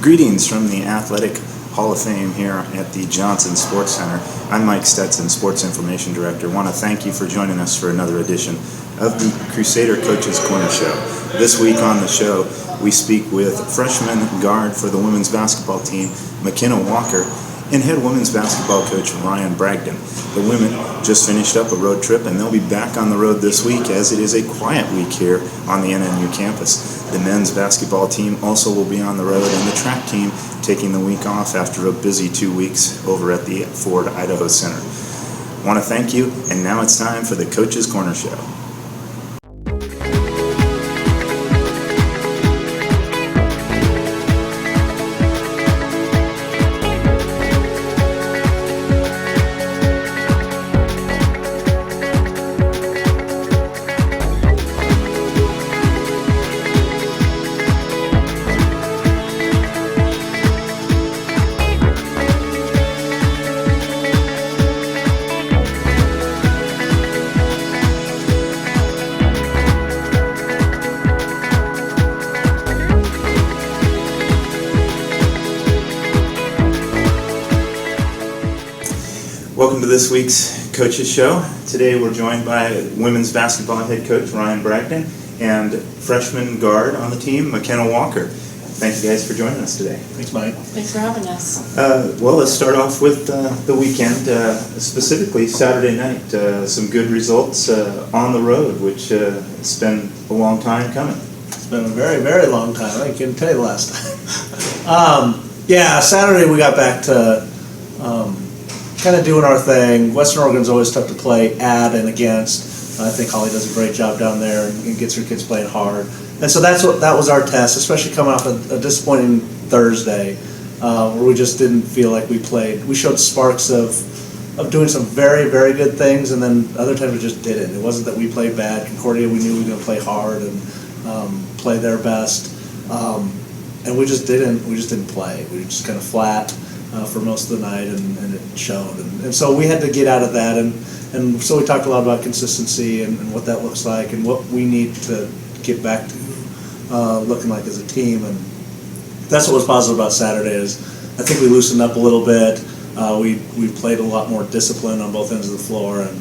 Greetings from the Athletic Hall of Fame here at the Johnson Sports Center. I'm Mike Stetson, Sports Information Director. I want to thank you for joining us for another edition of the Crusader Coaches Corner Show. This week on the show, we speak with freshman guard for the women's basketball team, McKenna Walker, and head women's basketball coach, Ryan Bragdon. The women just finished up a road trip, and they'll be back on the road this week as it is a quiet week here on the NNU campus. The men's basketball team also will be on the road, and the track team taking the week off after a busy 2 weeks over at the Ford, Idaho Center. I want to thank you, and now it's time for the Coaches Corner Show. Welcome to this week's Coaches Show. Today we're joined by women's basketball head coach Ryan Bragdon and freshman guard on the team, McKenna Walker. Thank you guys for joining us today. Thanks, Mike. Thanks for having us. Well, let's start off with the weekend, specifically Saturday night. Some good results on the road, which it's been a long time coming. It's been a very, very long time. I couldn't tell you the last time. Saturday we got back to kind of doing our thing. Western Oregon's always tough to play at and against. I think Holly does a great job down there and gets her kids playing hard. And so that was our test, especially coming off a disappointing Thursday where we just didn't feel like we played. We showed sparks of doing some very, very good things, and then other times we just didn't. It wasn't that we played bad. Concordia, we knew we were going to play hard and play their best, and we just didn't. We just didn't play. We were just kind of flat for most of the night, and it showed. And so we had to get out of that, and so we talked a lot about consistency and what that looks like and what we need to get back to looking like as a team. And that's what was positive about Saturday is I think we loosened up a little bit. We played a lot more discipline on both ends of the floor, and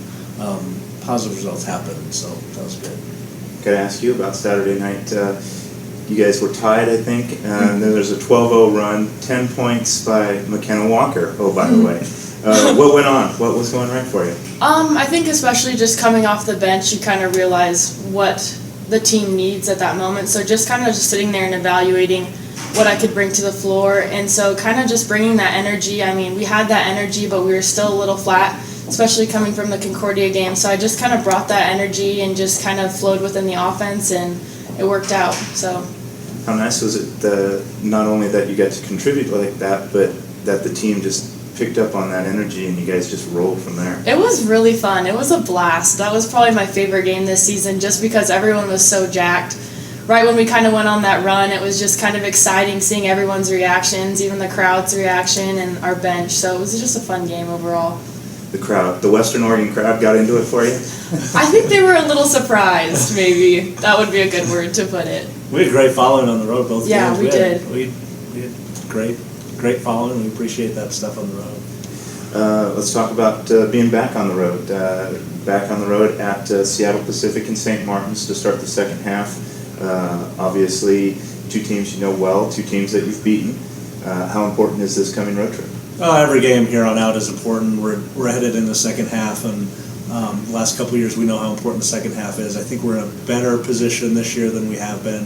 positive results happened, so that was good. Could I ask you about Saturday night? You guys were tied, I think, and then there's a 12-0 run, 10 points by McKenna Walker, by the way. What went on? What was going right for you? I think especially just coming off the bench, you kind of realize what the team needs at that moment. So just kind of just sitting there and evaluating what I could bring to the floor. And so kind of just bringing that energy. I mean, we had that energy, but we were still a little flat, especially coming from the Concordia game. So I just kind of brought that energy and just kind of flowed within the offense, and it worked out. So. How nice was it not only that you got to contribute like that, but that the team just picked up on that energy and you guys just rolled from there? It was really fun. It was a blast. That was probably my favorite game this season just because everyone was so jacked. Right when we kind of went on that run, it was just kind of exciting seeing everyone's reactions, even the crowd's reaction and our bench. So it was just a fun game overall. The crowd, the Western Oregon crowd got into it for you? I think they were a little surprised, maybe. That would be a good word to put it. We had great following on the road both games. Yeah, we did. We had great following. We appreciate that stuff on the road. Let's talk about being back on the road. Back on the road at Seattle Pacific and St. Martin's to start the second half. Obviously, two teams you know well, two teams that you've beaten. How important is this coming road trip? Every game here on out is important. We're headed in the second half, and the last couple of years we know how important the second half is. I think we're in a better position this year than we have been,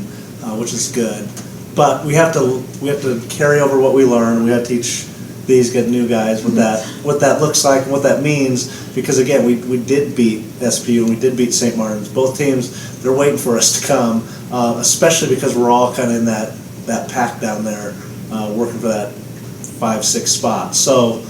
which is good. But we have to carry over what we learn. We have to teach these good new guys what that looks like and what that means. Because again, we did beat SPU and we did beat St. Martin's. Both teams, they're waiting for us to come, especially because we're all kind of in that pack down there, working for that 5-6 spot. So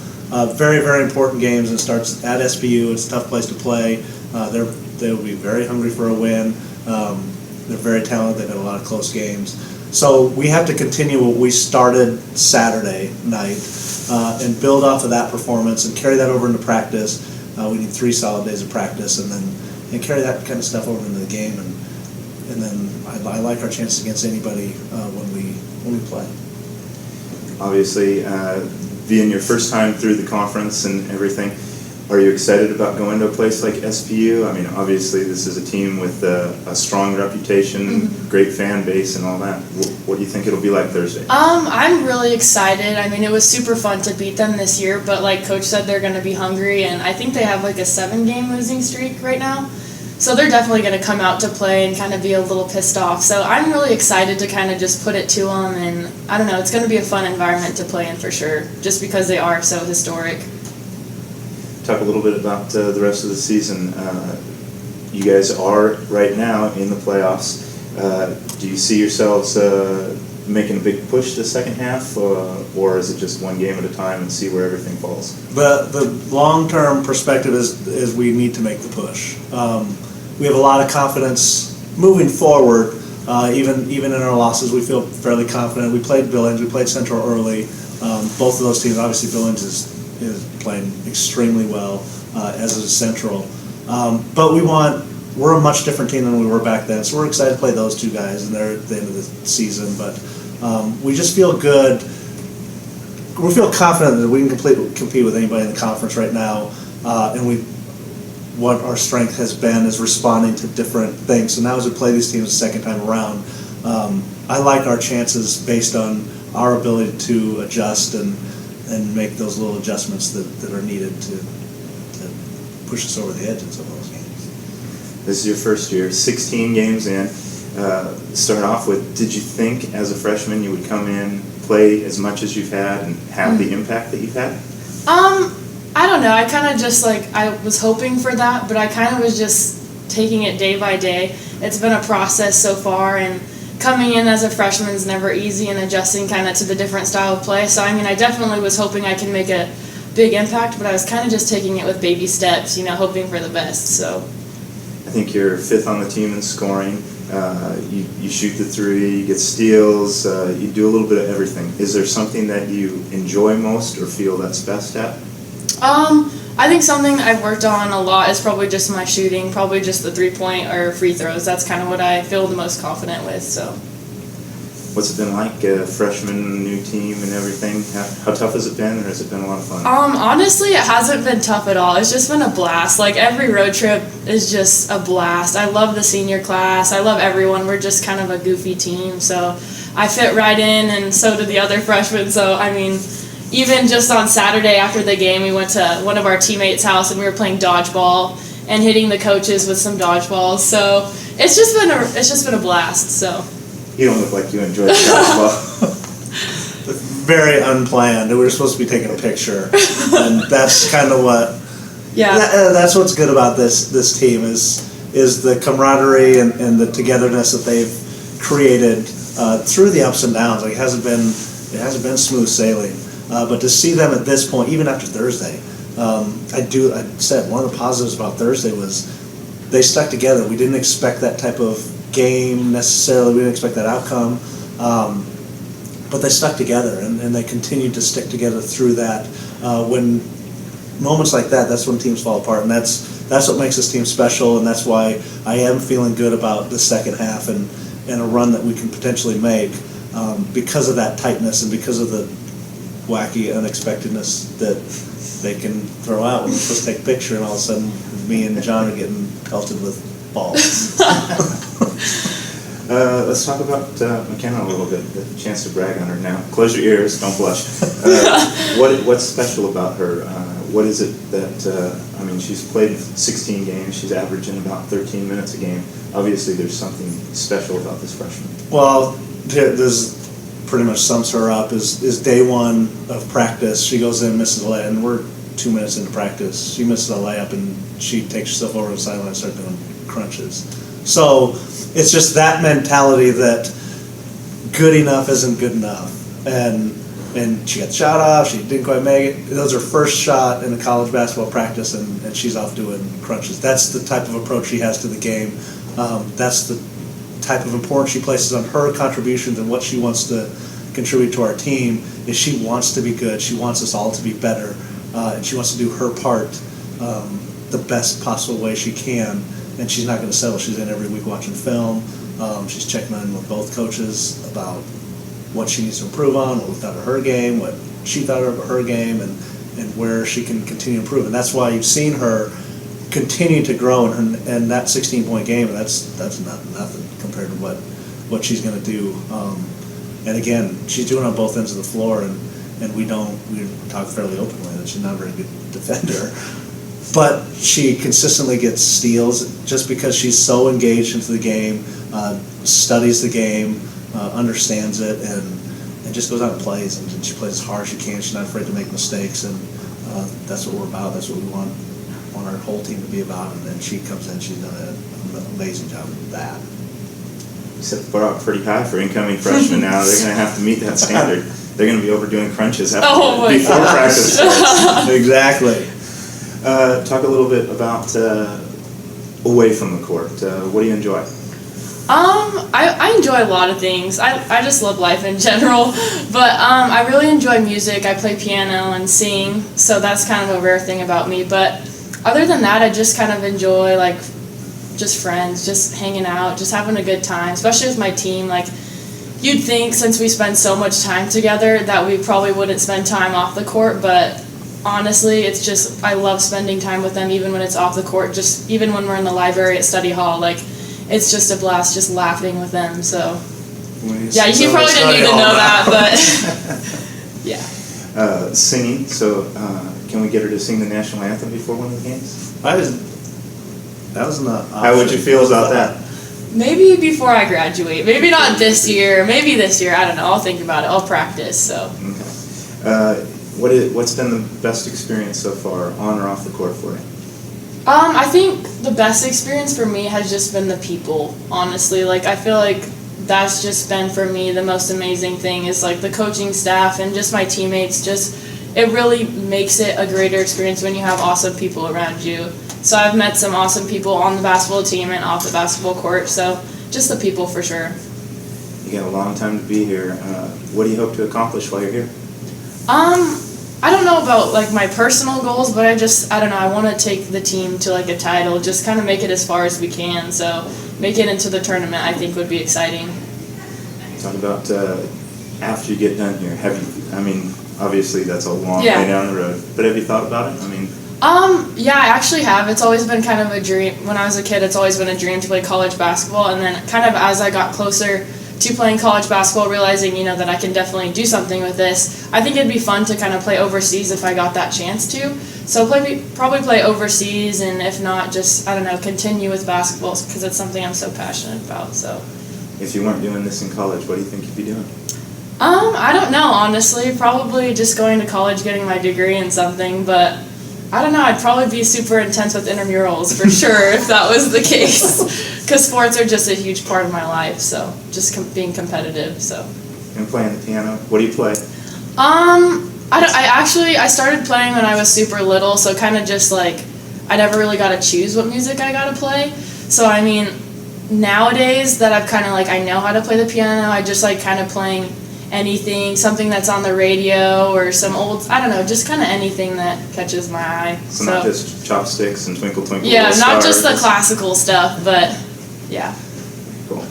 very, very important games. It starts at SPU. It's a tough place to play. They'll be very hungry for a win. They're very talented. They've had a lot of close games. So we have to continue what we started Saturday night and build off of that performance and carry that over into practice. We need 3 solid days of practice and carry that kind of stuff over into the game. And then I like our chances against anybody when we play. obviously, being your first time through the conference and everything, are you excited about going to a place like SPU? I mean, obviously, this is a team with a strong reputation, great fan base, and all that. What do you think it'll be like Thursday? I'm really excited. I mean, it was super fun to beat them this year, but like Coach said, they're going to be hungry, and I think they have like a 7-game losing streak right now. So they're definitely going to come out to play and kind of be a little pissed off. So I'm really excited to kind of just put it to them, and I don't know, it's going to be a fun environment to play in for sure, just because they are so historic. Talk a little bit about the rest of the season. You guys are right now in the playoffs. Do you see yourselves making a big push the second half, or is it just one game at a time and see where everything falls? The long-term perspective is we need to make the push. We have a lot of confidence moving forward. Even in our losses, we feel fairly confident. We played Billings, we played Central early. Both of those teams, obviously Billings is playing extremely well, as is Central. But we're a much different team than we were back then, so we're excited to play those two guys, and they're at the end of the season. But we just feel good. We feel confident that we can compete with anybody in the conference right now, and what our strength has been is responding to different things. So now as we play these teams the second time around, I like our chances based on our ability to adjust and make those little adjustments that are needed to push us over the edge in some of those games. This is your first year, 16 games in. Start off with, did you think as a freshman you would come in, play as much as you've had, and have the impact that you've had? I don't know. I kind of just I was hoping for that, but I kind of was just taking it day by day. It's been a process so far, and coming in as a freshman is never easy, and adjusting kind of to the different style of play. So, I mean, I definitely was hoping I can make a big impact, but I was kind of just taking it with baby steps, hoping for the best. So, I think you're 5th on the team in scoring. You shoot the 3, you get steals, you do a little bit of everything. Is there something that you enjoy most or feel that's best at? I think something I've worked on a lot is probably just my shooting, probably just the 3-point or free throws. That's kind of what I feel the most confident with. So, what's it been like, a freshman, new team, and everything? How tough has it been, or has it been a lot of fun? Honestly, it hasn't been tough at all. It's just been a blast. Like, every road trip is just a blast. I love the senior class. I love everyone. We're just kind of a goofy team, so I fit right in, and so did the other freshmen. So, I mean, even just on Saturday after the game, we went to one of our teammates' house and we were playing dodgeball and hitting the coaches with some dodgeballs. So it's just been a blast. So you don't look like you enjoyed dodgeball. Very unplanned. We were supposed to be taking a picture, and that's kind of what. Yeah. That's what's good about this team is the camaraderie and the togetherness that they've created through the ups and downs. Like it hasn't been smooth sailing. But to see them at this point, even after Thursday, I said one of the positives about Thursday was they stuck together. We didn't expect that type of game necessarily. We didn't expect that outcome. But they stuck together, and they continued to stick together through that. When moments like that, that's when teams fall apart, and that's what makes this team special, and that's why I am feeling good about the second half and a run that we can potentially make because of that tightness and because of the wacky unexpectedness that they can throw out when we're supposed to take a picture, and all of a sudden me and John are getting pelted with balls. Let's talk about McKenna a little bit. The chance to brag on her now. Close your ears, don't blush. What's special about her? What is it that, she's played 16 games, she's averaging about 13 minutes a game. Obviously there's something special about this freshman. Well, there's pretty much sums her up is day one of practice. She goes in, misses a layup, and we're 2 minutes into practice. She misses a layup, and she takes herself over to the sideline and starts doing crunches. So it's just that mentality that good enough isn't good enough. And she got the shot off, she didn't quite make it. That was her first shot in a college basketball practice, and she's off doing crunches. That's the type of approach she has to the game. That's the type of importance she places on her contributions and what she wants to contribute to our team. Is she wants to be good, she wants us all to be better, and she wants to do her part the best possible way she can, and she's not going to settle. She's in every week watching film. She's checking in with both coaches about what she needs to improve on, what we thought of her game, what she thought of her game, and where she can continue to improve. And that's why you've seen her continue to grow in that 16-point game, and that's nothing compared to what she's going to do. And again, she's doing it on both ends of the floor, and we talk fairly openly that she's not a very good defender. But she consistently gets steals just because she's so engaged into the game, studies the game, understands it, and just goes out and plays. And she plays as hard as she can. She's not afraid to make mistakes, and that's what we're about. That's what we want our whole team to be about. And then she comes in. She's done an amazing job of that. You set the bar up pretty high for incoming freshmen now. They're going to have to meet that standard. They're going to be overdoing crunches before practice starts. Exactly. Talk a little bit about away from the court. What do you enjoy? I enjoy a lot of things. I just love life in general, but I really enjoy music. I play piano and sing, so that's kind of a rare thing about me. But other than that, I just kind of enjoy like just friends, just hanging out, just having a good time, especially with my team. Like, you'd think since we spend so much time together that we probably wouldn't spend time off the court, but honestly, it's just, I love spending time with them even when it's off the court, just even when we're in the library at study hall, like, it's just a blast just laughing with them, so. Yeah, you probably didn't need to know that, but yeah. Singing, so can we get her to sing the national anthem before one of the games? That was not. How would you feel about that? Maybe before I graduate. Maybe not this year. Maybe this year. I don't know. I'll think about it. I'll practice. So. Okay. What's been the best experience so far, on or off the court for you? I think the best experience for me has just been the people. Honestly, like I feel like that's just been for me the most amazing thing is like the coaching staff and just my teammates. Just it really makes it a greater experience when you have awesome people around you. So I've met some awesome people on the basketball team and off the basketball court. So just the people for sure. You got a long time to be here. What do you hope to accomplish while you're here? I don't know about like my personal goals, but I don't know. I want to take the team to like a title, just kind of make it as far as we can. So make it into the tournament, I think would be exciting. Talk about after you get done here. Obviously that's a long way down the road, but have you thought about it? Yeah, I actually have. It's always been kind of a dream. When I was a kid, it's always been a dream to play college basketball. And then kind of as I got closer to playing college basketball, realizing, that I can definitely do something with this, I think it'd be fun to kind of play overseas if I got that chance to. So probably play overseas, and if not, just, continue with basketball because it's something I'm so passionate about. So. If you weren't doing this in college, what do you think you'd be doing? I don't know, honestly. Probably just going to college, getting my degree in something, but I don't know. I'd probably be super intense with intramurals for sure if that was the case, because sports are just a huge part of my life. So just being competitive. So. And playing the piano. What do you play? I started playing when I was super little, so kind of just like I never really got to choose what music I got to play. So nowadays that I've kind of I know how to play the piano, I just kind of playing anything, something that's on the radio or some old, just kind of anything that catches my eye. So not just chopsticks and Twinkle Twinkle Yeah, Little not Star, just the classical stuff, but yeah. Cool.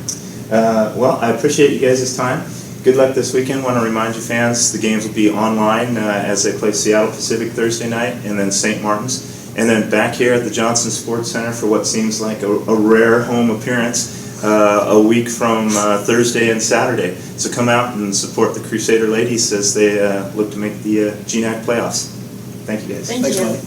Well, I appreciate you guys' time. Good luck this weekend. Want to remind you fans, the games will be online as they play Seattle Pacific Thursday night and then St. Martin's. And then back here at the Johnson Sports Center for what seems like a rare home appearance a week from Thursday and Saturday. So come out and support the Crusader ladies as they look to make the GNAC playoffs. Thank you guys. Thanks, you. Mike.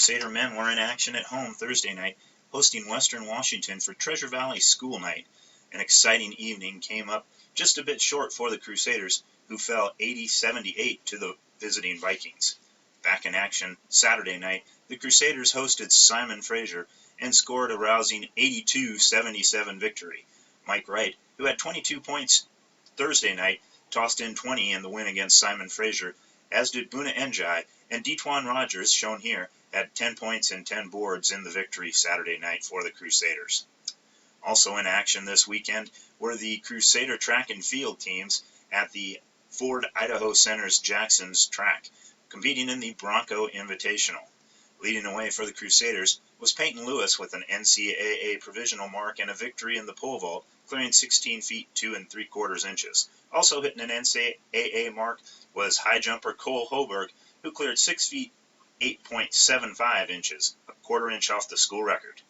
Crusader men were in action at home Thursday night, hosting Western Washington for Treasure Valley School Night. An exciting evening came up just a bit short for the Crusaders, who fell 80-78 to the visiting Vikings. Back in action Saturday night, the Crusaders hosted Simon Fraser and scored a rousing 82-77 victory. Mike Wright, who had 22 points Thursday night, tossed in 20 in the win against Simon Fraser, as did Buna Njai, and Detwan Rogers, shown here, had 10 points and 10 boards in the victory Saturday night for the Crusaders. Also in action this weekend were the Crusader track and field teams at the Ford Idaho Center's Jackson's track, competing in the Bronco Invitational. Leading away for the Crusaders was Peyton Lewis with an NCAA provisional mark and a victory in the pole vault, clearing 16 feet 2 3/4 inches. Also hitting an NCAA mark was high jumper Cole Hoberg, who cleared 6 feet 8.75 inches, a quarter inch off the school record.